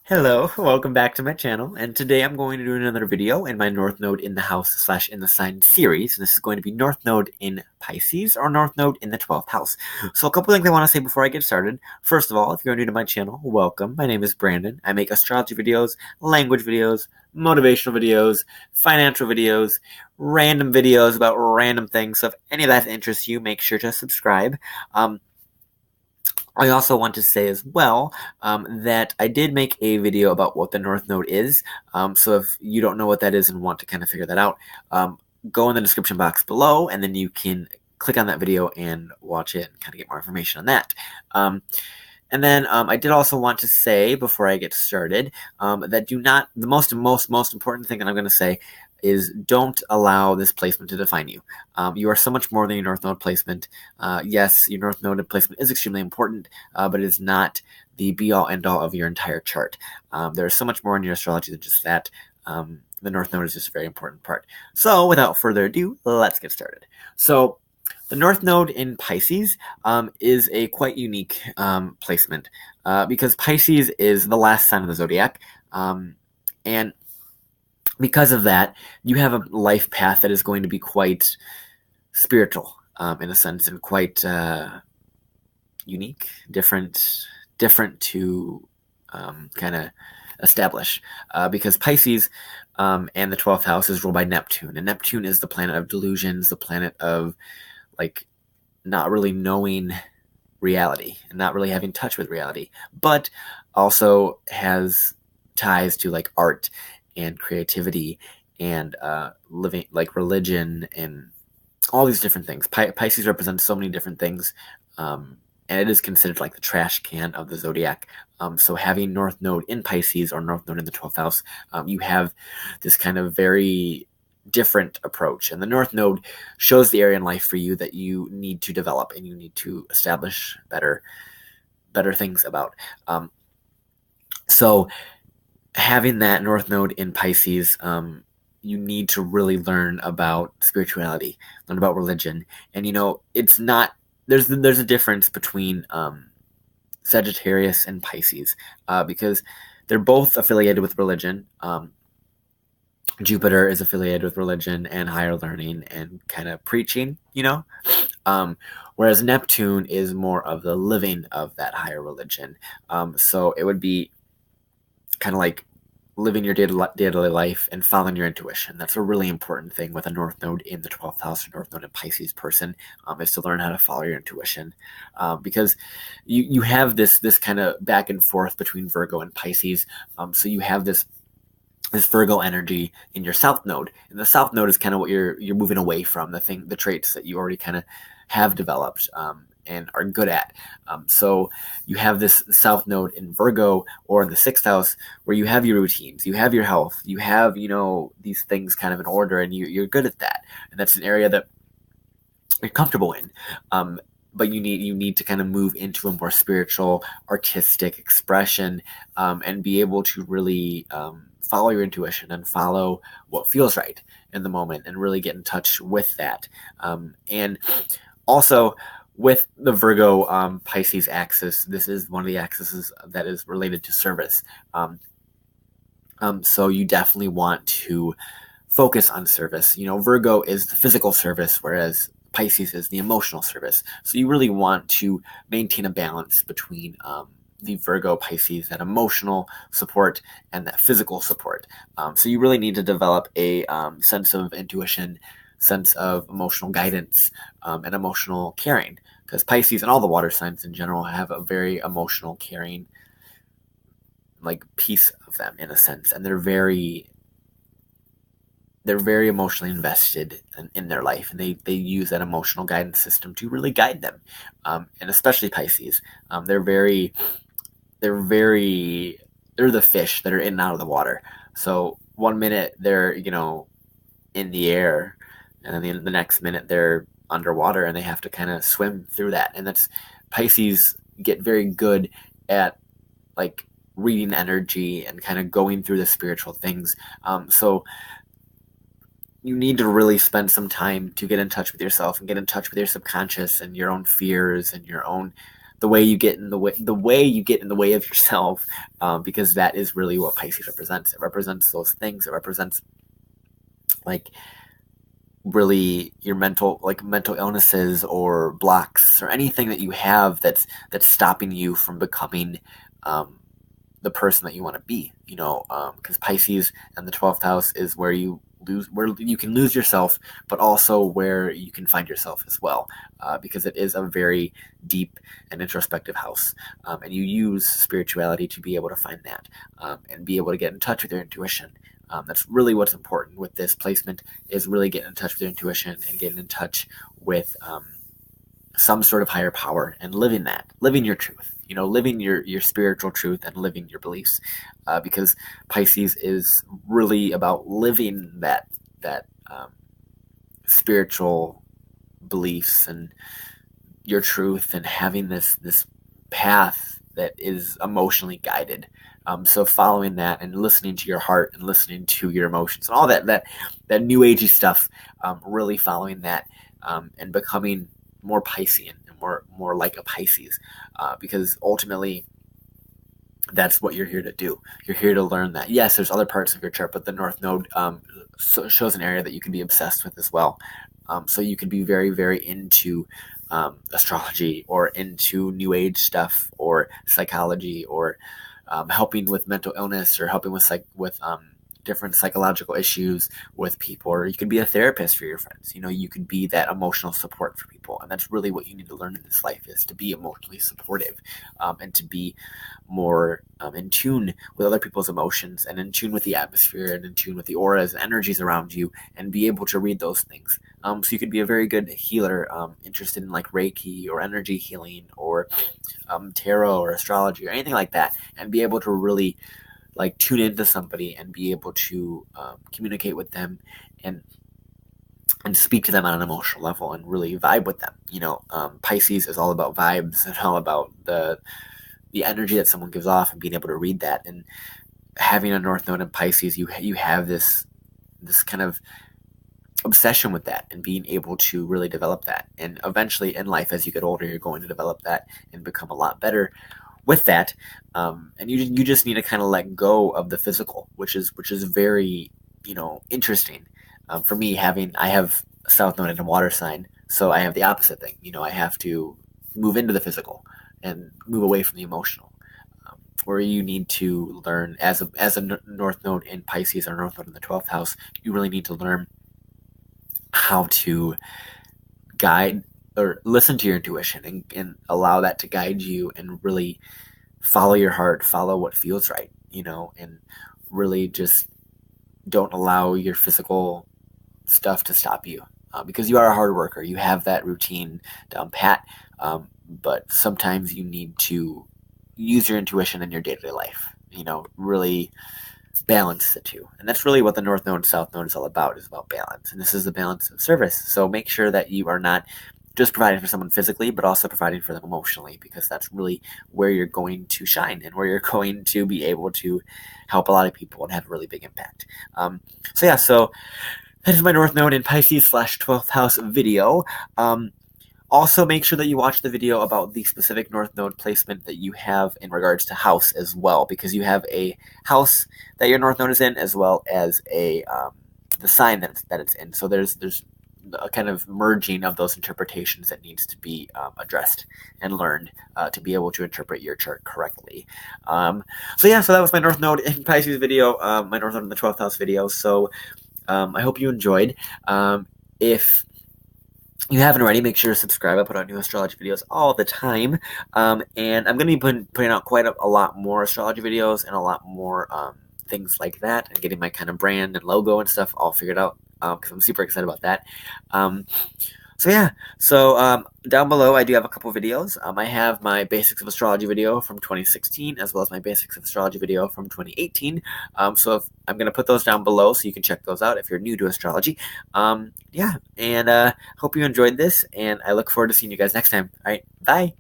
Hello, welcome back to my channel, and today I'm going to do another video in my North Node in the House / in the Sign series. And this is going to be North Node in Pisces or North Node in the 12th house. So a couple things I want to say before I get started. First of all, if you're new to my channel, welcome. My name is Brandon. I make astrology videos, language videos, motivational videos, financial videos, random videos about random things. So if any of that interests you, make sure to subscribe. I also want to say as well that I did make a video about what the North Node is. So if you don't know what that is and want to kind of figure that out, go in the description box below, and then you can click on that video and watch it and kind of get more information on that. And then I did also want to say before I get started that the most important thing that I'm going to say is don't allow this placement to define you. You are so much more than your North Node placement. Yes, your North Node placement is extremely important, but it is not the be-all, end-all of your entire chart. There is so much more in your astrology than just that. The North Node is just a very important part. So without further ado, let's get started. So the North Node in Pisces is a quite unique placement because Pisces is the last sign of the zodiac, and because of that, you have a life path that is going to be quite spiritual in a sense, and quite unique, different to kind of establish, because Pisces and the 12th house is ruled by Neptune, and Neptune is the planet of delusions, the planet of like not really knowing reality and not really having touch with reality, but also has ties to like art and creativity and living, like religion and all these different things. Pisces represents so many different things, and it is considered like the trash can of the zodiac. So having North Node in Pisces or North Node in the 12th house, you have this kind of very different approach, and the North Node shows the area in life for you that you need to develop and you need to establish better things about. So having that North Node in Pisces, you need to really learn about spirituality, learn about religion, and it's not there's a difference between Sagittarius and Pisces, because they're both affiliated with religion. Jupiter is affiliated with religion and higher learning and kind of preaching, whereas Neptune is more of the living of that higher religion. So it would be kind of like living your daily life and following your intuition. That's a really important thing with a North Node in the 12th house or North Node in Pisces person, is to learn how to follow your intuition, because you have this kind of back and forth between Virgo and Pisces. So you have this Virgo energy in your South Node, and the South Node is kind of what you're moving away from, the traits that you already kind of have developed and are good at. So you have this South Node in Virgo or in the 6th house where you have your routines, you have your health, you have these things kind of in order, and you're good at that, and that's an area that you're comfortable in. But you need to kind of move into a more spiritual, artistic expression, and be able to really follow your intuition and follow what feels right in the moment and really get in touch with that. And also with the Virgo Pisces axis, this is one of the axes that is related to service. So you definitely want to focus on service. Virgo is the physical service, whereas Pisces is the emotional service. So you really want to maintain a balance between the Virgo Pisces, that emotional support, and that physical support. So you really need to develop a sense of intuition, sense of emotional guidance, and emotional caring, because Pisces and all the water signs in general have a very emotional, caring piece of them in a sense, and they're very emotionally invested in their life, and they use that emotional guidance system to really guide them, and especially Pisces. They're the fish that are in and out of the water. So one minute they're in the air, and then the next minute they're underwater, and they have to kind of swim through that. And that's Pisces get very good at reading energy and kind of going through the spiritual things. So you need to really spend some time to get in touch with yourself and get in touch with your subconscious and your own fears and your own the way you get in the way of yourself, because that is really what Pisces represents. It represents those things. It represents like really your mental illnesses or blocks or anything that you have that's stopping you from becoming the person that you want to be, because Pisces and the 12th house is where you can lose yourself, but also where you can find yourself as well, because it is a very deep and introspective house, and you use spirituality to be able to find that, and be able to get in touch with your intuition. That's really what's important with this placement, is really getting in touch with your intuition and getting in touch with some sort of higher power and living your truth, living your spiritual truth and living your beliefs, because Pisces is really about living that spiritual beliefs and your truth, and having this path that is emotionally guided. So following that and listening to your heart and listening to your emotions and all that new agey stuff, really following that, and becoming more Piscean and more like a Pisces, because ultimately that's what you're here to do. You're here to learn that. Yes, there's other parts of your chart, but the North Node shows an area that you can be obsessed with as well. So you can be very, very into astrology or into New Age stuff or psychology, or helping with mental illness, or helping with different psychological issues with people, or you could be a therapist for your friends. You could be that emotional support for people, and that's really what you need to learn in this life, is to be emotionally supportive, and to be more in tune with other people's emotions, and in tune with the atmosphere, and in tune with the auras and energies around you, and be able to read those things. So you could be a very good healer, interested in like Reiki or energy healing, or tarot or astrology or anything like that, and be able to really like tune into somebody and be able to communicate with them and speak to them on an emotional level and really vibe with them. Pisces is all about vibes and all about the energy that someone gives off, and being able to read that. And having a North Node in Pisces, you have this kind of obsession with that, and being able to really develop that. And eventually in life, as you get older, you're going to develop that and become a lot better with that, and you just need to kind of let go of the physical, which is very interesting. For me, I have South Node in a water sign, so I have the opposite thing. I have to move into the physical and move away from the emotional. Where you need to learn as a North Node in Pisces or North Node in the 12th house, you really need to learn how to guide or listen to your intuition, and allow that to guide you, and really follow your heart, follow what feels right, and really just don't allow your physical stuff to stop you, because you are a hard worker. You have that routine down pat, but sometimes you need to use your intuition in your day-to-day life, really balance the two. And that's really what the North Node and South Node is all about, is about balance. And this is the balance of service. So make sure that you are not just providing for someone physically, but also providing for them emotionally, because that's really where you're going to shine and where you're going to be able to help a lot of people and have a really big impact. So that is my North Node in Pisces / 12th house video. Also, make sure that you watch the video about the specific North Node placement that you have in regards to house as well, because you have a house that your North Node is in, as well as the sign that it's in. So there's a kind of merging of those interpretations that needs to be addressed and learned to be able to interpret your chart correctly. So that was my North Node in Pisces video, my North Node in the 12th house video. So I hope you enjoyed. If you haven't already, make sure to subscribe. I put out new astrology videos all the time, and I'm going to be putting out quite a lot more astrology videos and a lot more things like that, and getting my kind of brand and logo and stuff all figured out, because I'm super excited about that. So down below I do have a couple videos. I have my Basics of Astrology video from 2016, as well as my Basics of Astrology video from 2018. So I'm going to put those down below so you can check those out if you're new to astrology. And hope you enjoyed this, and I look forward to seeing you guys next time. All right, bye.